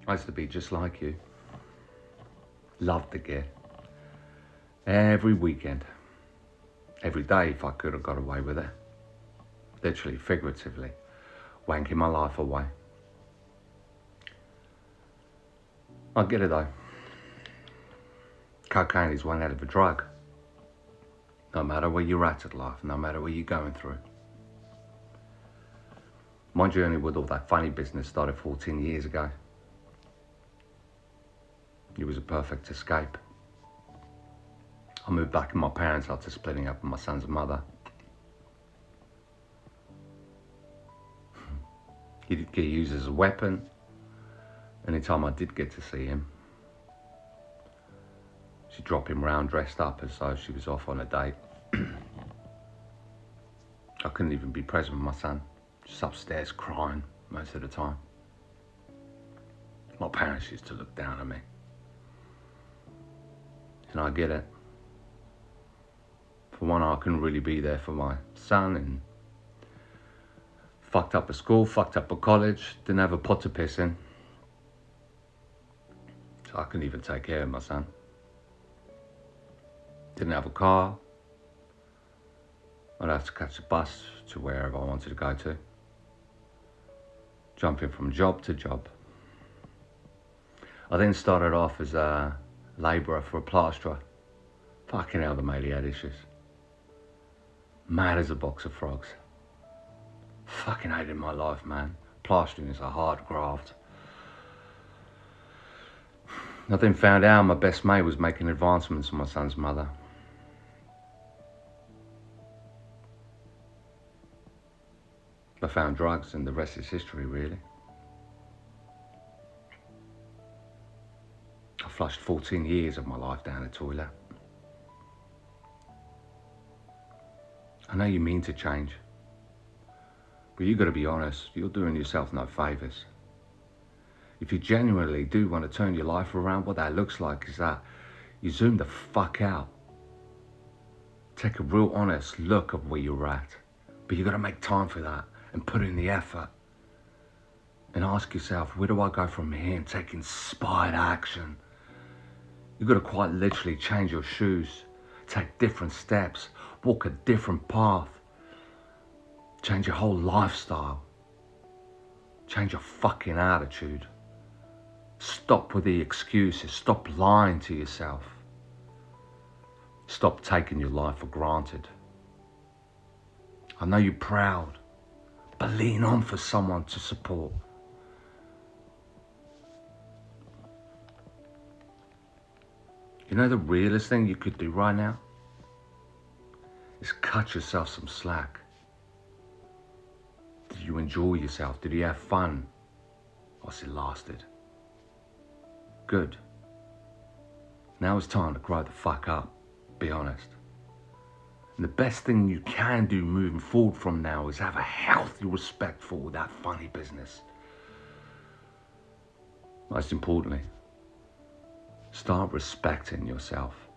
I used to be just like you. Loved the gear. Every weekend. Every day, if I could have got away with it. Literally, figuratively. Wanking my life away. I get it though. Cocaine is one hell of a drug. No matter where you're at life, no matter what you're going through. My journey with all that funny business started 14 years ago. It was a perfect escape. I moved back in my parents' house after splitting up with my son's mother. He'd get used as a weapon. Anytime I did get to see him, she'd drop him round dressed up as though she was off on a date. I couldn't even be present with my son, just upstairs crying most of the time. My parents used to look down on me. And I get it. For one, I couldn't really be there for my son, and fucked up at school, fucked up at college, didn't have a pot to piss in. So I couldn't even take care of my son. Didn't have a car. I'd have to catch a bus to wherever I wanted to go to. Jumping from job to job. I then started off as a labourer for a plasterer. Fucking hell, the mate, he had issues. Mad as a box of frogs. Fucking hated my life, man. Plastering is a hard graft. I then found out my best mate was making advancements on my son's mother. I found drugs and the rest is history, really. I flushed 14 years of my life down the toilet. I know you mean to change, but you gotta be honest, you're doing yourself no favours. If you genuinely do want to turn your life around, what that looks like is that you zoom the fuck out. Take a real honest look at where you're at. But you gotta make time for that and put in the effort. And ask yourself, where do I go from here, and take inspired action. You gotta quite literally change your shoes, take different steps, walk a different path, change your whole lifestyle, change your fucking attitude. Stop with the excuses. Stop lying to yourself. Stop taking your life for granted. I know you're proud, but lean on for someone to support. You know the realest thing you could do right now? Is cut yourself some slack. Did you enjoy yourself? Did you have fun? Whilst it lasted? Good. Now it's time to grow the fuck up, be honest. And the best thing you can do moving forward from now is have a healthy respect for all that funny business. Most importantly, start respecting yourself.